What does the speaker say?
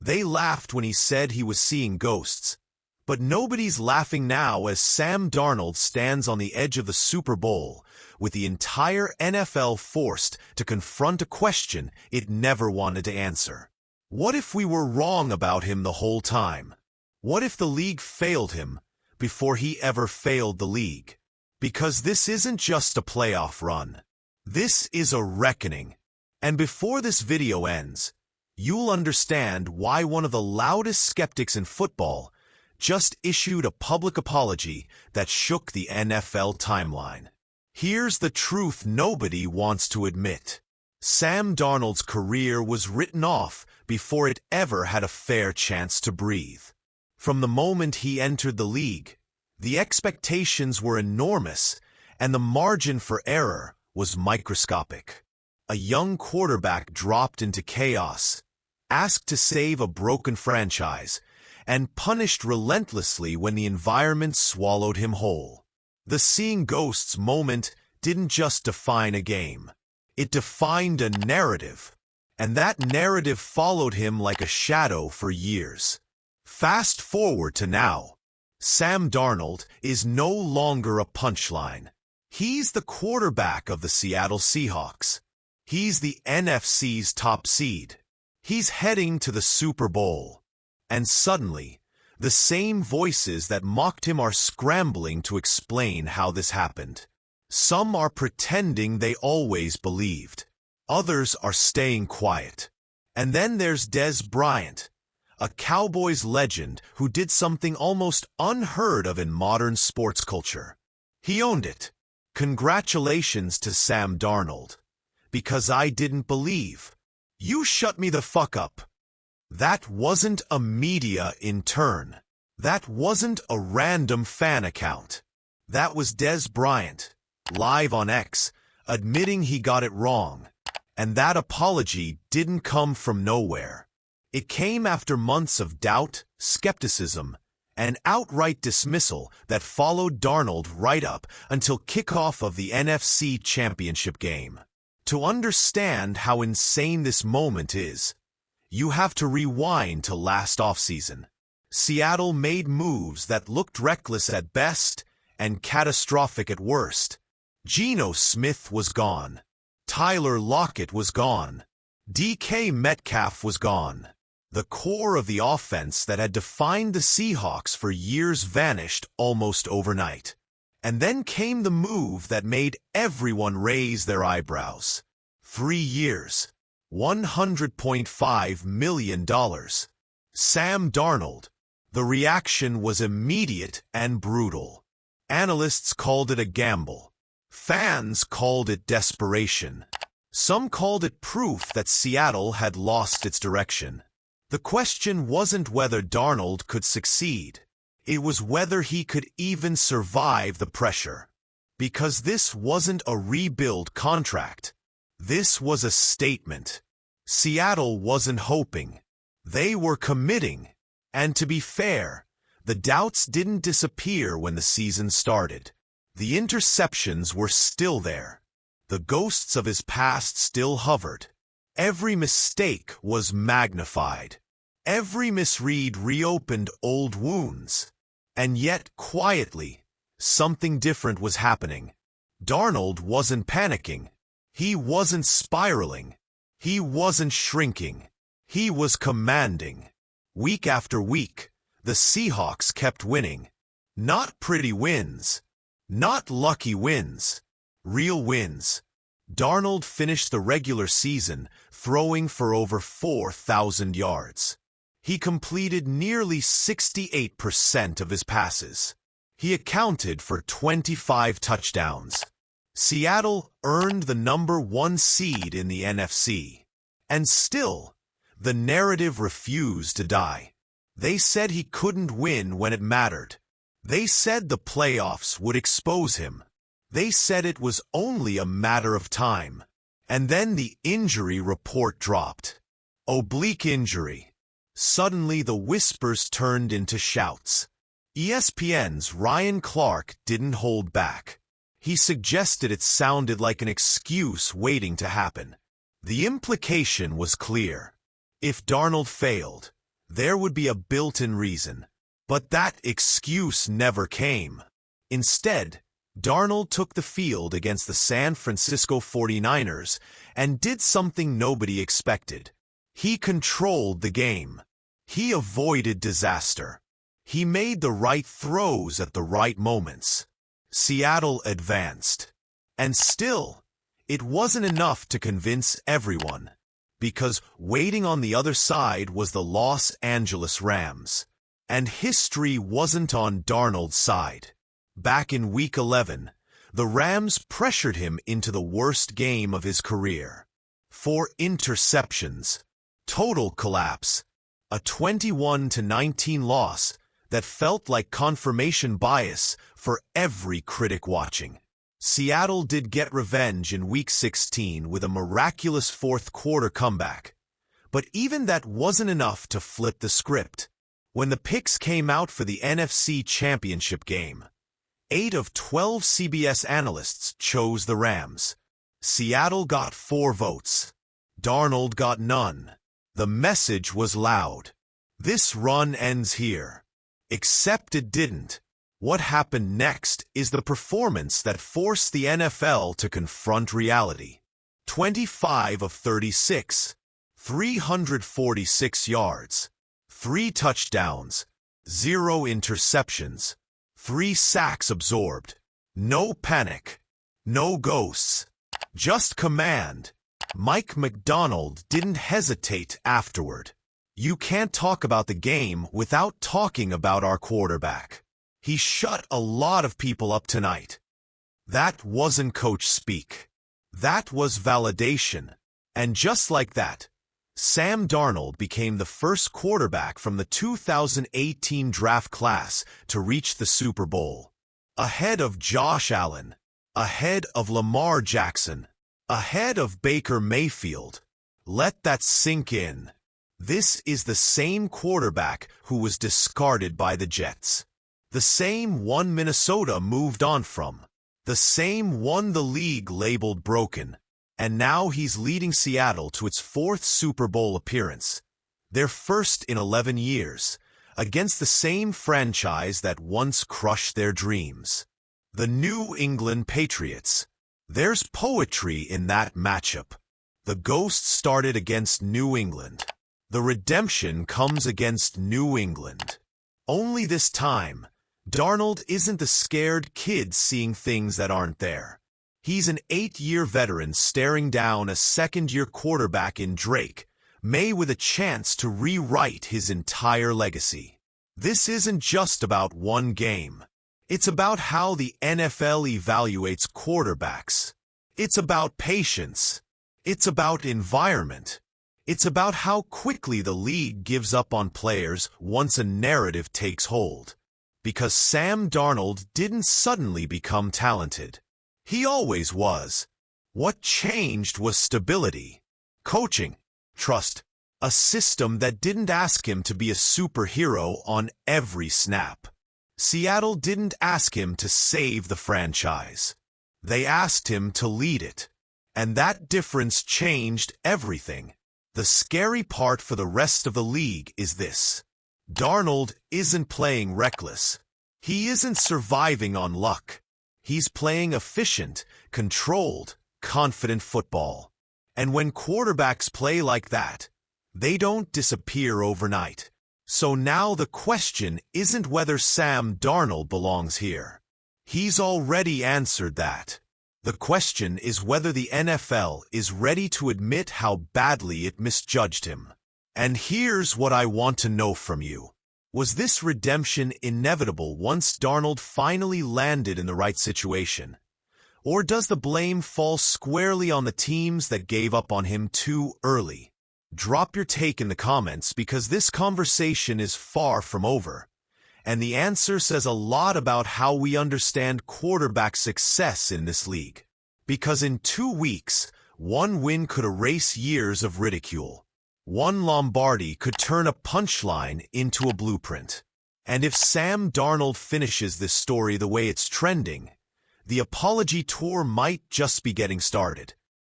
They laughed when he said he was seeing ghosts. But nobody's laughing now as Sam Darnold stands on the edge of the Super Bowl, with the entire NFL forced to confront a question it never wanted to answer. What if we were wrong about him the whole time? What if the league failed him before he ever failed the league? Because this isn't just a playoff run. This is a reckoning. And before this video ends, you'll understand why one of the loudest skeptics in football just issued a public apology that shook the NFL timeline. Here's the truth nobody wants to admit. Sam Darnold's career was written off before it ever had a fair chance to breathe. From the moment he entered the league, the expectations were enormous and the margin for error was microscopic. A young quarterback dropped into chaos, asked to save a broken franchise, and punished relentlessly when the environment swallowed him whole. The seeing ghosts moment didn't just define a game. It defined a narrative, and that narrative followed him like a shadow for years. Fast forward to now. Sam Darnold is no longer a punchline. He's the quarterback of the Seattle Seahawks. He's the NFC's top seed. He's heading to the Super Bowl. And suddenly, the same voices that mocked him are scrambling to explain how this happened. Some are pretending they always believed. Others are staying quiet. And then there's Dez Bryant, a Cowboys legend who did something almost unheard of in modern sports culture. He owned it. Congratulations to Sam Darnold. Because I didn't believe. You shut me the fuck up. That wasn't a media intern. That wasn't a random fan account. That was Dez Bryant, live on X, admitting he got it wrong. And that apology didn't come from nowhere. It came after months of doubt, skepticism, and outright dismissal that followed Darnold right up until kickoff of the NFC Championship game. To understand how insane this moment is, you have to rewind to last offseason. Seattle made moves that looked reckless at best and catastrophic at worst. Geno Smith was gone. Tyler Lockett was gone. DK Metcalf was gone. The core of the offense that had defined the Seahawks for years vanished almost overnight. And then came the move that made everyone raise their eyebrows. 3 years. $100.5 million. Sam Darnold. The reaction was immediate and brutal. Analysts called it a gamble. Fans called it desperation. Some called it proof that Seattle had lost its direction. The question wasn't whether Darnold could succeed. It was whether he could even survive the pressure. Because this wasn't a rebuild contract. This was a statement. Seattle wasn't hoping. They were committing. And to be fair, the doubts didn't disappear when the season started. The interceptions were still there. The ghosts of his past still hovered. Every mistake was magnified. Every misread reopened old wounds. And yet, quietly, something different was happening. Darnold wasn't panicking. He wasn't spiraling. He wasn't shrinking. He was commanding. Week after week, the Seahawks kept winning. Not pretty wins. Not lucky wins. Real wins. Darnold finished the regular season throwing for over 4,000 yards. He completed nearly 68% of his passes. He accounted for 25 touchdowns. Seattle earned the #1 seed in the NFC. And still, the narrative refused to die. They said he couldn't win when it mattered. They said the playoffs would expose him. They said it was only a matter of time. And then the injury report dropped. Oblique injury. Suddenly the whispers turned into shouts. ESPN's Ryan Clark didn't hold back. He suggested it sounded like an excuse waiting to happen. The implication was clear. If Darnold failed, there would be a built-in reason. But that excuse never came. Instead, Darnold took the field against the San Francisco 49ers and did something nobody expected. He controlled the game. He avoided disaster. He made the right throws at the right moments. Seattle advanced. And still, it wasn't enough to convince everyone, because waiting on the other side was the Los Angeles Rams. And history wasn't on Darnold's side. Back in Week 11, the Rams pressured him into the worst game of his career. 4 interceptions, total collapse, a 21-19 loss that felt like confirmation bias for every critic watching. Seattle did get revenge in Week 16 with a miraculous fourth-quarter comeback, but even that wasn't enough to flip the script. When the picks came out for the NFC Championship game, 8 of 12 CBS analysts chose the Rams. Seattle got 4 votes. Darnold got none. The message was loud. This run ends here. Except it didn't. What happened next is the performance that forced the NFL to confront reality. 25 of 36, 346 yards, 3 touchdowns, 0 interceptions, 3 sacks absorbed. No panic, no ghosts, just command. Mike Macdonald didn't hesitate afterward. You can't talk about the game without talking about our quarterback. He shut a lot of people up tonight. That wasn't coach speak. That was validation. And just like that, Sam Darnold became the first quarterback from the 2018 draft class to reach the Super Bowl. Ahead of Josh Allen, ahead of Lamar Jackson, ahead of Baker Mayfield. Let that sink in. This is the same quarterback who was discarded by the Jets. The same one Minnesota moved on from. The same one the league labeled broken. And now he's leading Seattle to its 4th Super Bowl appearance. Their first in 11 years, against the same franchise that once crushed their dreams. The New England Patriots. There's poetry in that matchup. The ghost started against New England. The redemption comes against New England. Only this time, Darnold isn't the scared kid seeing things that aren't there. He's an 8-year veteran staring down a second-year quarterback in Drake May with a chance to rewrite his entire legacy. This isn't just about one game. It's about how the NFL evaluates quarterbacks. It's about patience. It's about environment. It's about how quickly the league gives up on players once a narrative takes hold. Because Sam Darnold didn't suddenly become talented. He always was. What changed was stability, coaching, trust, a system that didn't ask him to be a superhero on every snap. Seattle didn't ask him to save the franchise. They asked him to lead it. And that difference changed everything. The scary part for the rest of the league is this. Darnold isn't playing reckless. He isn't surviving on luck. He's playing efficient, controlled, confident football. And when quarterbacks play like that, they don't disappear overnight. So now the question isn't whether Sam Darnold belongs here. He's already answered that. The question is whether the NFL is ready to admit how badly it misjudged him. And here's what I want to know from you. Was this redemption inevitable once Darnold finally landed in the right situation? Or does the blame fall squarely on the teams that gave up on him too early? Drop your take in the comments because this conversation is far from over. And the answer says a lot about how we understand quarterback success in this league. Because in 2 weeks, one win could erase years of ridicule. One Lombardi could turn a punchline into a blueprint. And if Sam Darnold finishes this story the way it's trending, the apology tour might just be getting started.